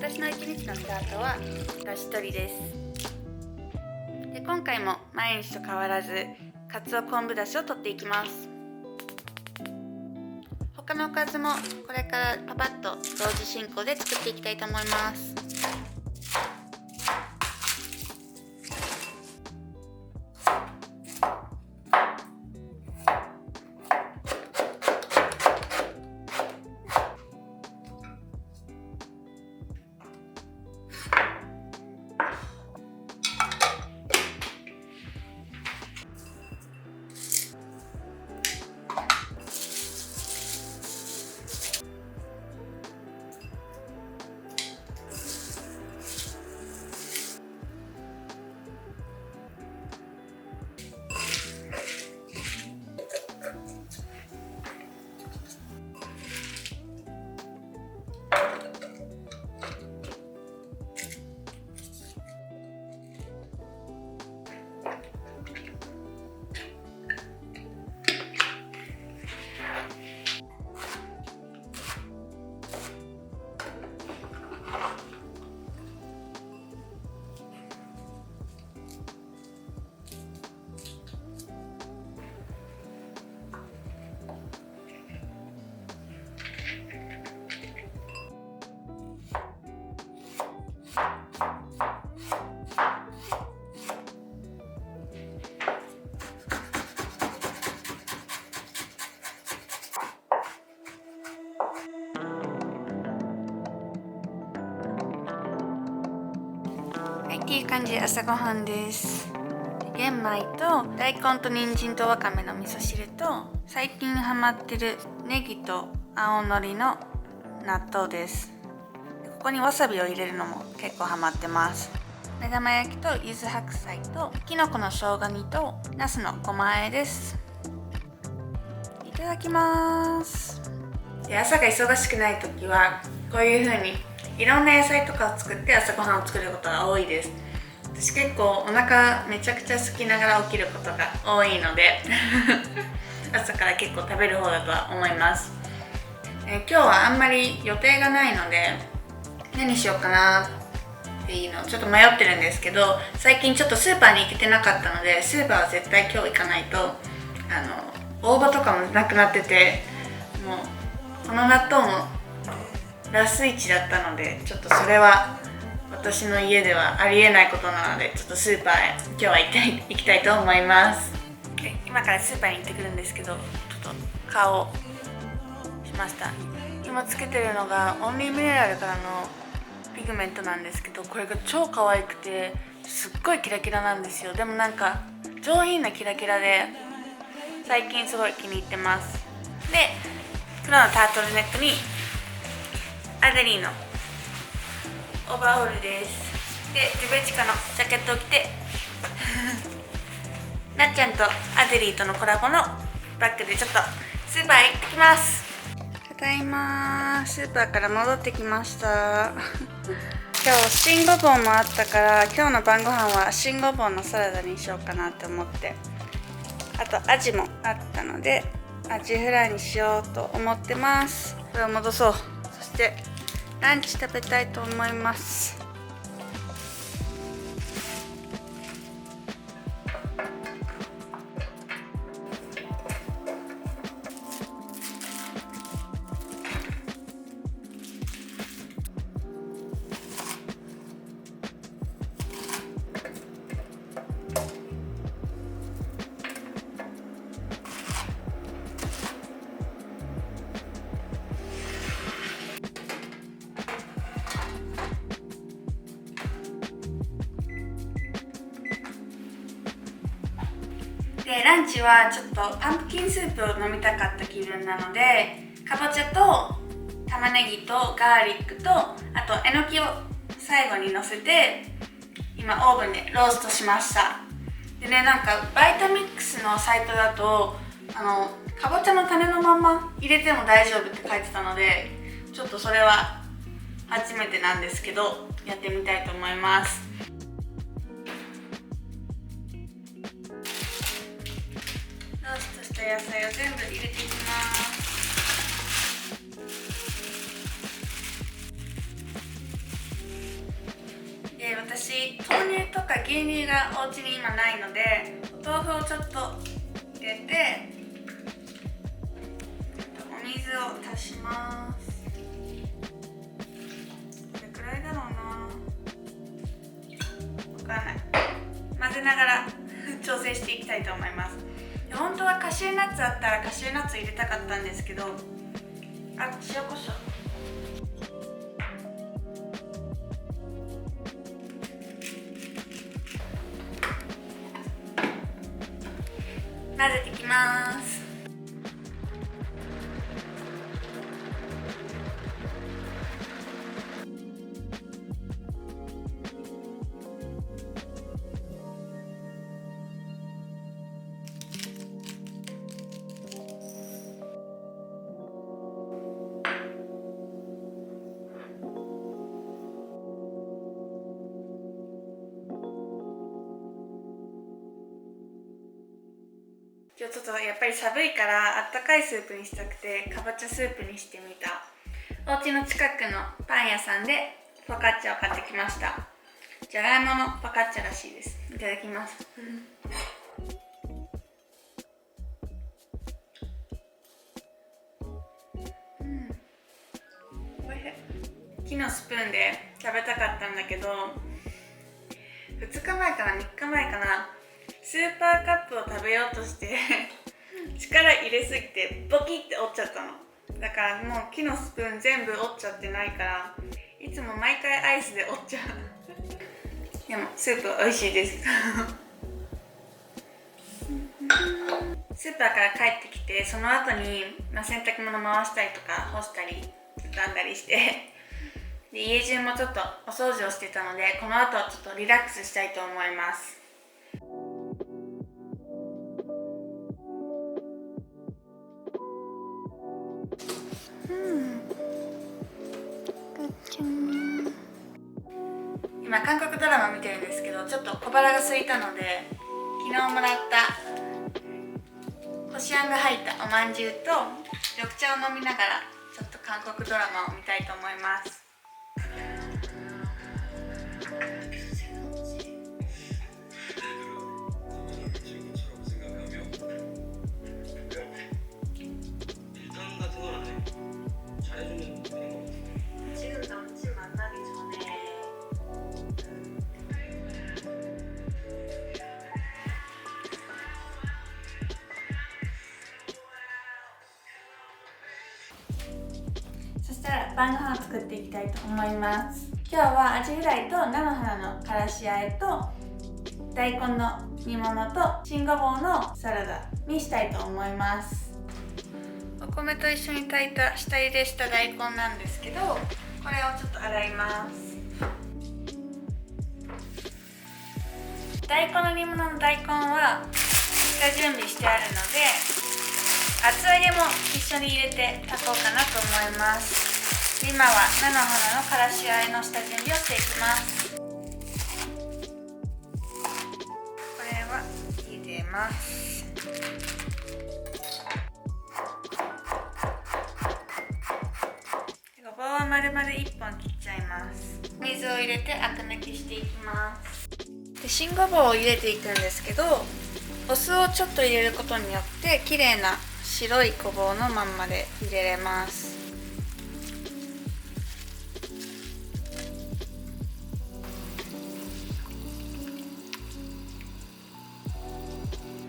私の一日のスタートはだし取りです。で、今回も毎日と変わらずかつお昆布だしを取っていきます。他のおかずもこれからパパッと同時進行で作っていきたいと思います。はい、っていう感じで朝ごはんです。玄米と大根と人参とわかめの味噌汁と最近ハマってるネギと青のりの納豆です。ここにわさびを入れるのも結構ハマってます。目玉焼きと柚子白菜ときのこの生姜煮とナスのごま和えです。いただきます。で、朝が忙しくない時はこういう風にいろんな野菜とかを作って朝ごはんを作ることが多いです。私結構お腹めちゃくちゃ空きながら起きることが多いので朝から結構食べる方だとは思います。今日はあんまり予定がないので何しようかなっていうのをちょっと迷ってるんですけど、最近ちょっとスーパーに行けてなかったのでスーパーは絶対今日行かないと大葉とかもなくなってて、もうこの納豆もラス1だったのでちょっとそれは私の家ではありえないことなので、ちょっとスーパーへ今日は行きたいと思います。今からスーパーに行ってくるんですけど、ちょっと顔しました。今つけてるのがオンリーミネラルからのピグメントなんですけど、これが超可愛くてすっごいキラキラなんですよ。でもなんか上品なキラキラで最近すごい気に入ってます。で、黒のタートルネックにアデリーのオーバーオールです。で、ジュベチカのジャケットを着てなっちゃんとアデリーとのコラボのバッグでちょっとスーパーへ行ってきます。ただいま、スーパーから戻ってきました今日新ごぼうもあったから今日の晩ご飯は新ごぼうのサラダにしようかなって思って、あとアジもあったのでアジフライにしようと思ってます。これを戻そう。そしてランチ食べたいと思います。で、ランチはちょっとパンプキンスープを飲みたかった気分なので、かぼちゃと玉ねぎとガーリックとあとえのきを最後にのせて今オーブンでローストしました。でね、なんかバイタミックスのサイトだとかぼちゃの種のまま入れても大丈夫って書いてたので、ちょっとそれは初めてなんですけどやってみたいと思います。ローストした野菜を全部入れていきます。私豆乳とか牛乳がお家に今ないので、お豆腐をちょっと入れてお水を足します。どれくらいだろうな、わからない。混ぜながら調整していきたいと思います。本当はカシューナッツあったらカシューナッツ入れたかったんですけど、塩コショウ混ぜていきます。今日ちょっとやっぱり寒いからあったかいスープにしたくて、かぼちゃスープにしてみた。お家の近くのパン屋さんでフォカッチャを買ってきました。じゃがいものフォカッチャらしいです。いただきます。おいしい。木のスプーンで食べたかったんだけど、2日前かな3日前かな、スーパーカップを食べようとして力入れすぎてボキって折っちゃったの。だからもう木のスプーン全部折っちゃってないから、いつも毎回アイスで折っちゃうでもスープ美味しいですスーパーから帰ってきて、その後に、洗濯物回したりとか干したり畳んだりしてで、家中もちょっとお掃除をしてたので、この後ちょっとリラックスしたいと思います。今韓国ドラマ見てるんですけど、ちょっと小腹が空いたので、昨日もらったこしあんが入ったおまんじゅうと緑茶を飲みながらちょっと韓国ドラマを見たいと思います。そしたら晩ご飯を作っていきたいと思います。今日はアジフライと菜の花のからしあえと大根の煮物と新ごぼうのサラダにしたいと思います。お米と一緒に炊いた下茹でした大根なんですけど、これをちょっと洗います。大根の煮物の大根は下準備してあるので、厚揚げも一緒に入れて炊こうかなと思います。今は菜の花のからしあえの下準備をしていきます。これは入れます。ごぼうは丸々1本切っちゃいます。水を入れてアク抜きしていきます。で、新ごぼうを入れていくんですけど、お酢をちょっと入れることによって綺麗な白いごぼうのまんまで入れれます。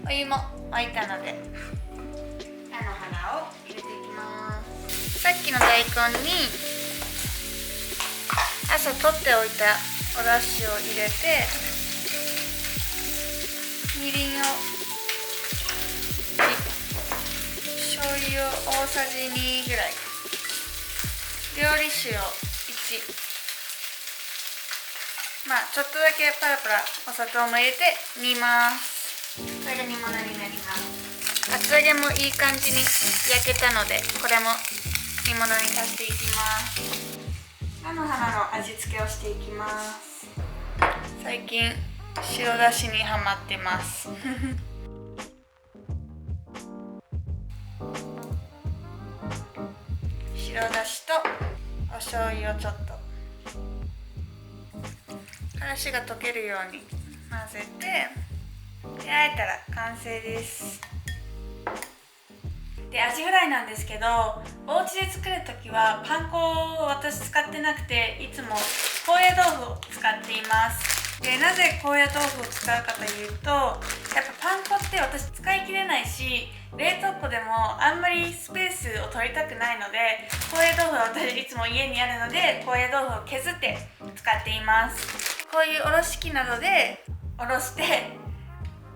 お湯も沸いたので菜の花を入れていきます。さっきの大根に朝取っておいたお出汁を入れて、みりんを醤油を大さじ2ぐらい、料理酒を1、ちょっとだけパラパラお砂糖も入れて煮ます。これが煮物になります。厚揚げもいい感じに焼けたので、これも煮物に足していきます。菜の花の味付けをしていきます。最近白だしにハマってます白だしとお醤油をちょっと、からしが溶けるように混ぜて、であえたら完成です。でアジフライなんですけど、お家で作るときはパン粉を私使ってなくて、いつも高野豆腐を使っています。でなぜ高野豆腐を使うかというと、やっぱパン粉って私使い切れないし、冷凍庫でもあんまりスペースを取りたくないので、高野豆腐は私いつも家にあるので、高野豆腐を削って使っています。こういうおろし器などでおろして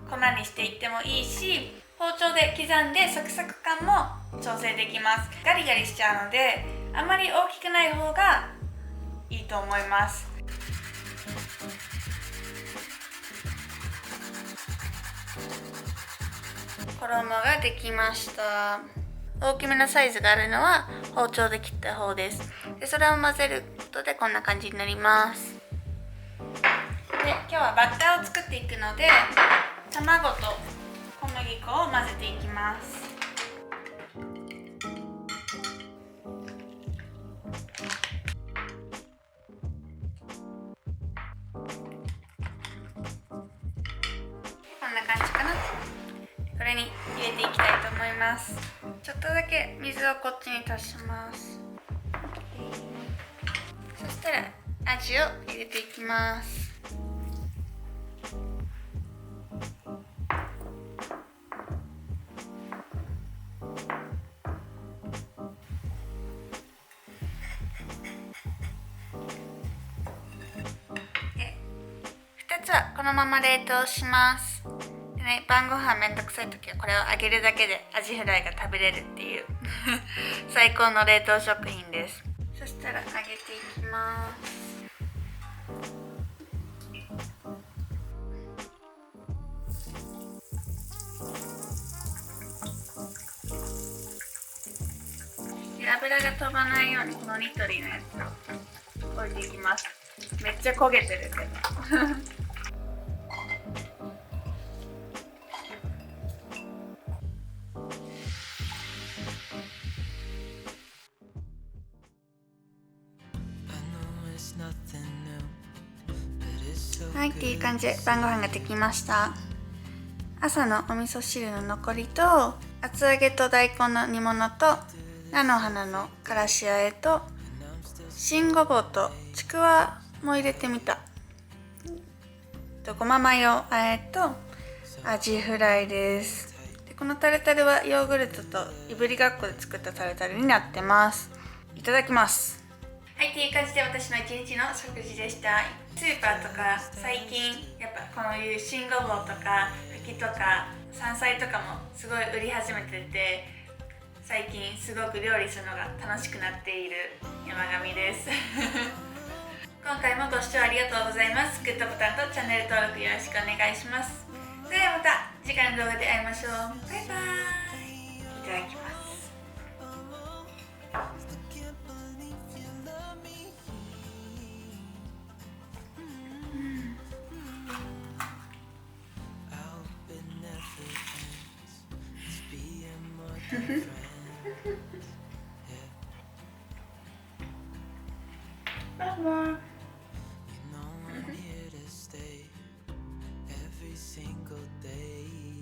粉にしていってもいいし、包丁で刻んでサクサク感も調整できます。ガリガリしちゃうので、あまり大きくない方がいいと思います。衣ができました。大きめのサイズがあるのは包丁で切った方です。でそれを混ぜることでこんな感じになります。で今日はバッターを作っていくので、卵と小麦粉を混ぜていきます。こんな感じかな。これに入れていきたいと思います。ちょっとだけ水をこっちに足します。そしたら味を入れていきます。2つはこのまま冷凍します。でね、晩ご飯めんどくさい時はこれを揚げるだけでアジフライが食べれるっていう最高の冷凍食品です。そしたら揚げていきます。で油が飛ばないようにこのニトリのやつを置いていきます。めっちゃ焦げてるけどはい、っていう感じで晩ご飯ができました。朝のお味噌汁の残りと、厚揚げと大根の煮物と、菜の花のからしあえと、新ごぼうとちくわも入れてみた。ごまマヨあえとアジフライです。でこのタルタルはヨーグルトといぶりがっこで作ったタルタルになってます。いただきます。はい、っていう感じで私の一日の食事でした。スーパーとか最近やっぱこういう新ごぼうとか茎とか山菜とかもすごい売り始めてて、最近すごく料理するのが楽しくなっている山上です今回もご視聴ありがとうございます。グッドボタンとチャンネル登録よろしくお願いします。それではまた次回の動画で会いましょう。バイバイ。いただきます。バイバイ。Every single day